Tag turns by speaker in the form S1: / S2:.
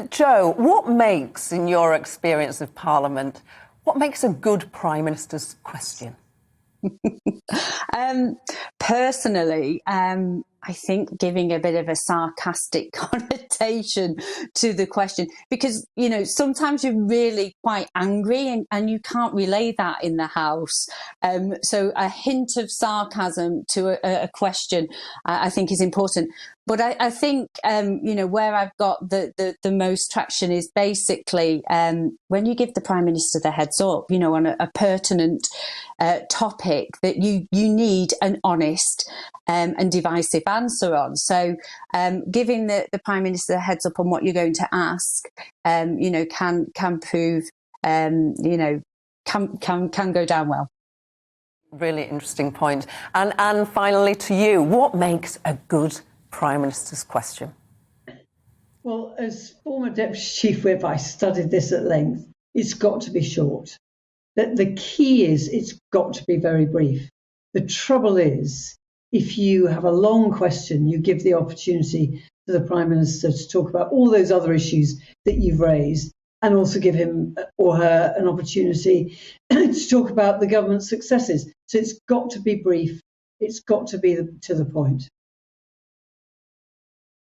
S1: Jo, what makes, in your experience of Parliament, what makes a good Prime Minister's question?
S2: Personally, I think giving a bit of a sarcastic connotation to the question, because, you know, sometimes you're really quite angry and you can't relay that in the House. So a hint of sarcasm to a question, I think is important. But I think, you know, where I've got the most traction is basically when you give the Prime Minister the heads up, you know, on a pertinent topic that you need an honest and divisive answer on. So giving the Prime Minister a heads up on what you're going to ask, you know, can prove, you know, can go down well.
S1: Really interesting point. And finally to you, what makes a good Prime Minister's question?
S3: Well, as former Deputy Chief Whip, I studied this at length. It's got to be short. The key is it's got to be very brief. The trouble is, if you have a long question, you give the opportunity for the Prime Minister to talk about all those other issues that you've raised, and also give him or her an opportunity to talk about the government's successes. So it's got to be brief. It's got to be to the point.